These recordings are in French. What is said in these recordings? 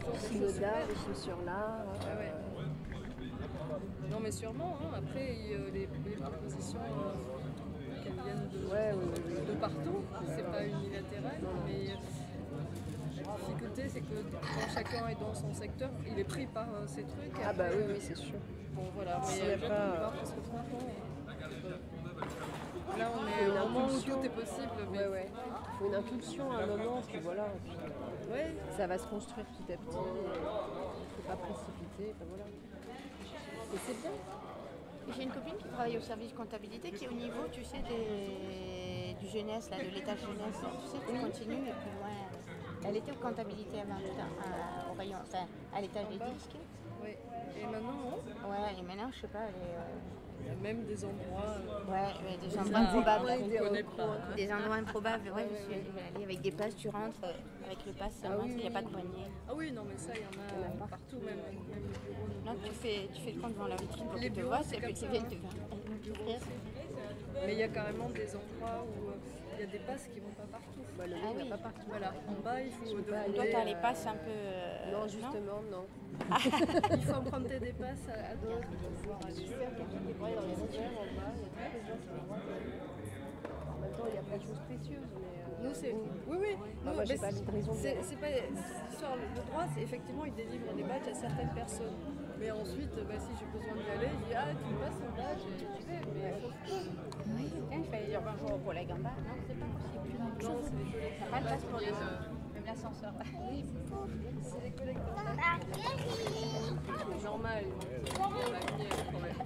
toujours des Film choses d'art, super. des films sur l'art. Ah ouais. Non mais sûrement, hein. Après les propositions qu'elles viennent de partout, c'est pas unilatéral, mais la difficulté c'est que quand chacun est dans son secteur, il est pris par ces trucs. Ah bah oui, c'est sûr. Bon voilà, S'il y mais a j'attends pas- de voir parce que franchement, là on est une au moment où impulsion. tout est possible. Mais Ouais. Il faut une impulsion à un moment, puis voilà. Et puis, ouais. ça va se construire petit à petit. Il ne faut pas précipiter. Enfin, voilà. Et c'est bien. J'ai une copine qui travaille au service comptabilité qui est au niveau, tu sais, du jeunesse, là, de l'étage jeunesse. Là. Tu sais, tu continues et plus loin. Elle était aux comptabilités avant, au rayon, enfin, à l'étage des disques. Oui. Et maintenant, non. Ouais, et maintenant, je sais pas, Il y a même des endroits. ouais, des endroits improbables. qu'on ne connaît pas. Hein. Des endroits improbables, ouais, je suis allée avec des passes, tu rentres, avec le pass, ça rentre, il n'y a pas de poignée. Ah oui, non, mais ça, il y en a partout, même les bureaux. Là, tu fais le compte devant la vitrine pour Les qu'ils te bureaux, voient, c'est et puis comme tu ça, viens te Mais il y a carrément des endroits où il y a des passes qui vont pas partout. Bah, le Ah nez oui. va pas partout. Voilà, en bas, il faut demander. Toi, tu as les passes un peu. Non, justement, non. Il faut emprunter des passes à d'autres pour pouvoir aller. Ouais, dans les hôtels, en bas, il y a tous les gens qui vont voir. En même temps, il y a plein de choses précieuses, mais... Nous, c'est. Oui, oui. Bah, moi, j'ai pas de raison de... C'est pas. Sur le droit, c'est effectivement, ils délivrent des badges à certaines personnes. Mais ensuite, si j'ai besoin d'y aller, je dis tu me passes un badge et tu fais. Mais Oui, tiens, je vais aller dire bonjour aux collègues en bas. Non, c'est pas possible. non, c'est des collègues. Ça n'a pas de place pour les même l'ascenseur. Oui, C'est des collègues. C'est normal. On a mis quand même.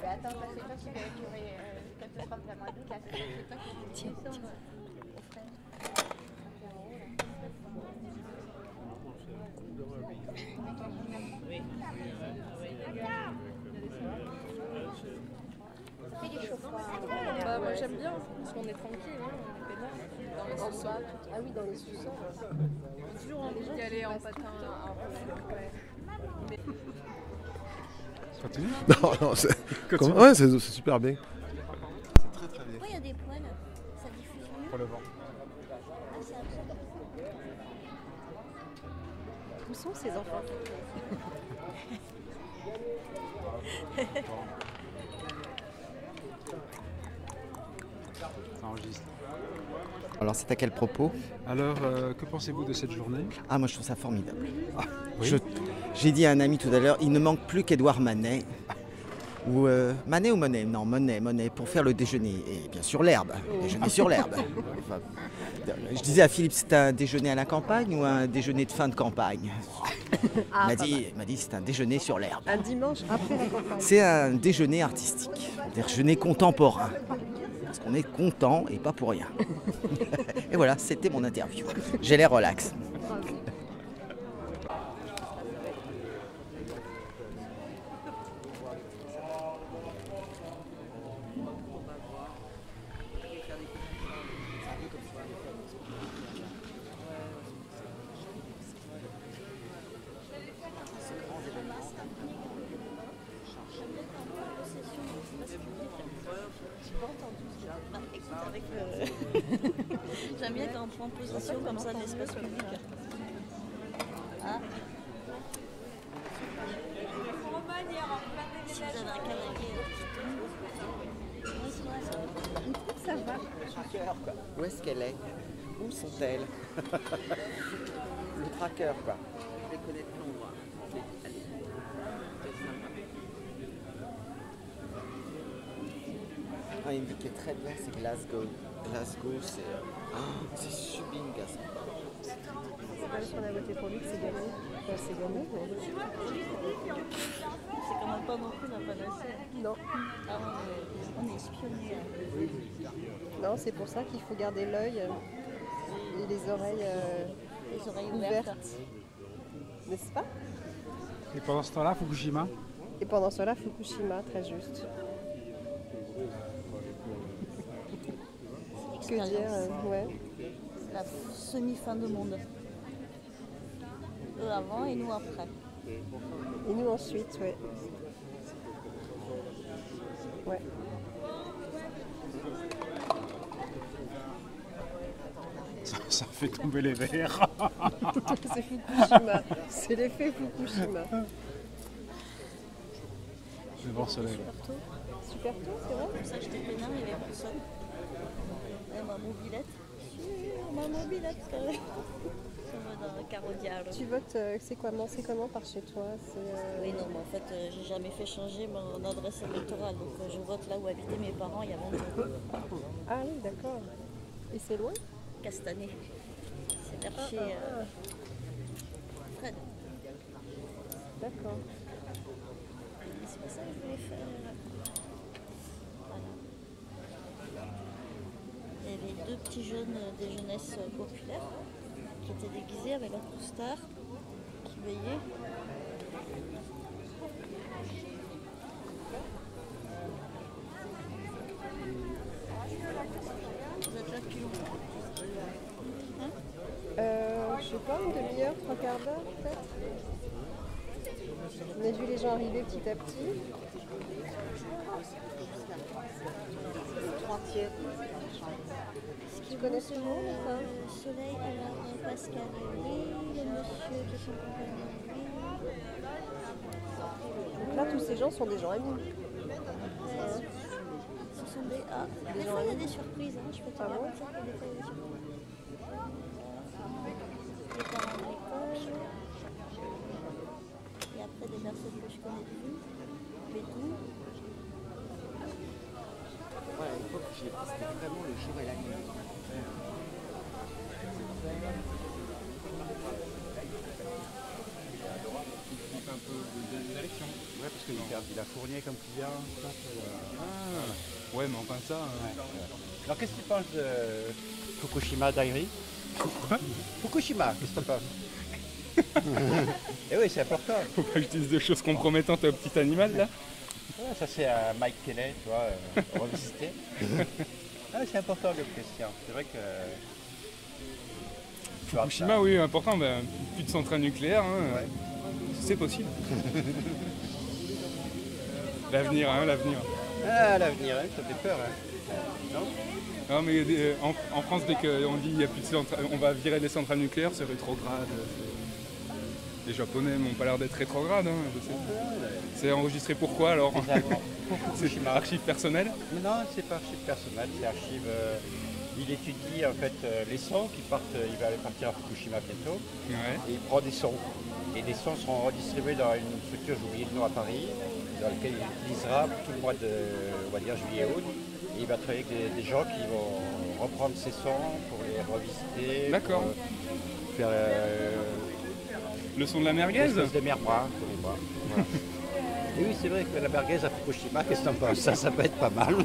bah, attends, parce que toi, tu aurais quand tu prends la mois d'août, là, c'est toi qui Moi j'aime bien parce qu'on est tranquille, hein, on est peinard. Dans les sous-sols. Ah oui, dans les sous-sols. Toujours envie d'y aller en patin. Continue. Non, non, c'est ouais, c'est super bien. C'est très très bien. Pourquoi il y a des poils? Ça diffuse mieux. Pour le vent. Ah, c'est absurde. Où sont ces enfants? Ça enregistre. Alors c'est à quel propos? Alors, que pensez-vous de cette journée? Ah moi je trouve ça formidable. Oui. J'ai dit à un ami tout à l'heure, il ne manque plus qu'Édouard Manet. Ou Manet ou Monet? Non, Monet, pour faire le déjeuner. Et bien sûr l'herbe, déjeuner sur l'herbe. Enfin, je disais à Philippe, c'est un déjeuner à la campagne ou un déjeuner de fin de campagne? Il m'a dit c'est un déjeuner sur l'herbe. Un dimanche après la campagne. C'est un déjeuner artistique, un déjeuner contemporain. Parce qu'on est content et pas pour rien. Et voilà, c'était mon interview. J'ai l'air relax. J'aime bien quand on prend position comme ça de l'espace public. Ah. Si vous avez un cavalier. Oui, c'est vrai, ça. Ça va. Où est-ce qu'elle est? Où sont-elles? Le tracker, quoi. Je les connais plus loin. Ah, une ville qui est très bien, c'est Glasgow. Glasgow, c'est sublime, Glasgow. C'est pas parce qu'on a voté pour lui que c'est gagné. Enfin, c'est gagné, mais... C'est quand même pas non plus la panacée. Non. Ah, on est espionnés. Non, c'est pour ça qu'il faut garder l'œil et les oreilles ouvertes. N'est-ce pas? Et pendant ce temps-là, Fukushima? Et pendant cela, Fukushima, très juste. Que dire ouais. C'est la semi-fin de monde. Eux avant et nous après. Et nous ensuite, ouais. Ouais. Ça Ça fait tomber les verres. C'est Fukushima. C'est l'effet Fukushima. Le vent soleil. Super tôt, c'est vrai? Comme ça, j'étais peinard, il n'y avait personne. Et ma mobilette. Ma mobilette, quand même. Dans le carodial. Tu votes, c'est comment par chez toi? Oui, non, mais en fait, j'ai jamais fait changer mon adresse électorale. Donc, je vote là où habitaient mes parents il y a 20 ans. Ah oui, d'accord. Et c'est loin? Castanet. C'est vers chez Fred. D'accord. C'est pour ça que je voulais faire. Voilà. Il y avait deux petits jeunes des jeunesses populaires qui étaient déguisés avec leur costard, qui veillaient. Vous êtes là depuis longtemps? Je sais pas, une demi-heure, 3 quarts d'heure peut-être. On a vu les gens arriver petit à petit. Tu connais tout le monde ou pas? Soleil, alors Pascal, oui, le monsieur qui sont compagnons, oui. Donc là, tous ces gens sont des gens amis. Ce sont des... Ah, des fois il y a des surprises, hein. Je peux te dire comme ça que des fois il y a des surprises. Des parents de l'école. Et après des personnes que je connais de vue. Mais tout. Ouais, à l'époque, c'était vraiment le jour et la nuit. Un peu des élections. Ouais, parce qu'il a fourni comme client. Ouais, mais enfin ça. Alors qu'est-ce que tu penses de Fukushima Dairy? Fukushima, qu'est-ce que tu penses? Eh oui, c'est important. Faut pas que je dise des choses compromettantes au petit animal là. Ouais, ça c'est Mike Kelly, tu vois, revisité. Ah, c'est important comme question. C'est vrai que. Fukushima, oui, important. Ben, plus de centrales nucléaires, hein, Ouais. c'est possible. L'avenir, hein, l'avenir. Ah, l'avenir, hein, ça fait peur. Hein. Non? Non, mais en France, dès qu'on dit qu'il y a plus de centrales, on va virer les centrales nucléaires, c'est rétrograde. Les Japonais n'ont pas l'air d'être rétrogrades, hein, je sais. C'est enregistré pourquoi alors? C'est archive personnelle? Non, c'est pas archive personnelle, c'est archive. Il étudie en fait les sons qui partent, il va aller partir à Fukushima bientôt, Ouais. et il prend des sons. Et les sons seront redistribués dans une structure, j'ai oublié le nom à Paris, dans laquelle il utilisera tout le mois de, on va dire, juillet-août. Et il va travailler avec des gens qui vont reprendre ces sons pour les revisiter. D'accord. Pour faire Le son de la merguez? des merguez, voilà. Et oui, c'est vrai que la merguez à Fukushima, qu'est-ce que t'en penses? Ça peut être pas mal.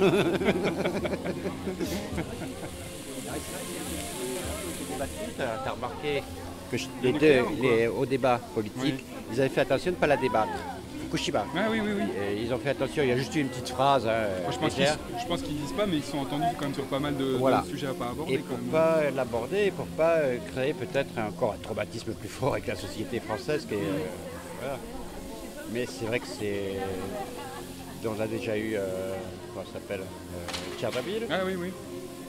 T'as remarqué que au débat politique, ils avaient fait attention de ne pas la débattre. Fukushima. Ah oui, oui, oui. Et ils ont fait attention, il y a juste une petite phrase. Moi, je pense qu'ils disent pas, mais ils sont entendus quand même sur pas mal de sujets à pas aborder. Et pour ne pas l'aborder, pour ne pas créer peut-être encore un traumatisme plus fort avec la société française. Qui est, voilà. Mais c'est vrai que c'est... On a déjà eu, comment ça s'appelle, Tchernobyl. Ah oui, oui.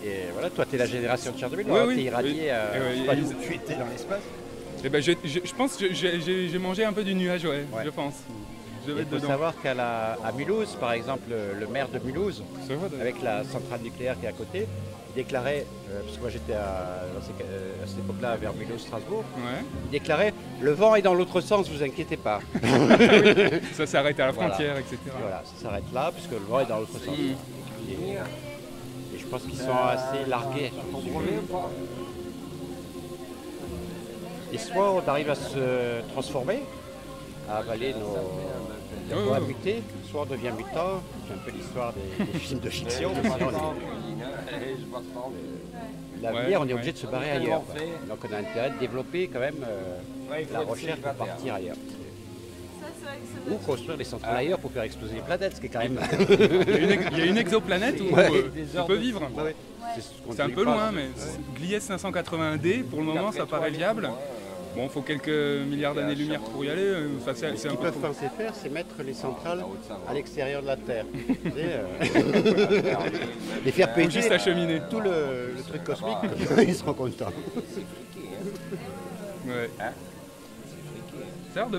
Et voilà, toi, tu es la génération de Tchernobyl, Oui, oui. tu es irradié, je sais pas ils- où tu étais dans l'espace. Eh ben, je pense que j'ai mangé un peu du nuage, ouais. Je pense. Je devais Il être faut dedans. savoir qu'à Mulhouse, par exemple, le maire de Mulhouse, C'est vrai, avec la centrale nucléaire qui est à côté, il déclarait, parce que moi j'étais à cette époque-là vers Mulhouse-Strasbourg, Ouais. il déclarait « Le vent est dans l'autre sens, vous inquiétez pas ». Ça s'arrête à la Voilà. frontière, etc. Voilà, ça s'arrête là, puisque le vent est dans l'autre sens. Et je pense qu'ils sont assez largués sur ce sujet. Et soit on arrive à se transformer, à avaler à muter, soit on devient mutant. C'est un peu l'histoire des films de fiction. L'avenir, on est obligé de se barrer ailleurs. Donc on a intérêt de développer quand même la recherche pour partir ailleurs. Ou construire des centrales ailleurs pour faire exploser les planètes, ce qui est quand même... Il y a une exoplanète où on peut vivre. Ouais. C'est un peu loin, mais Gliese 581D, pour le moment, ça paraît viable. Bon, il faut quelques milliards d'années-lumière pour y aller. Enfin, Ce qu'ils peuvent penser faire, c'est mettre les centrales à l'extérieur de la Terre. Les faire payer juste acheminer. Tout le truc cosmique, ils seront contents. Ouais. Ça a l'air de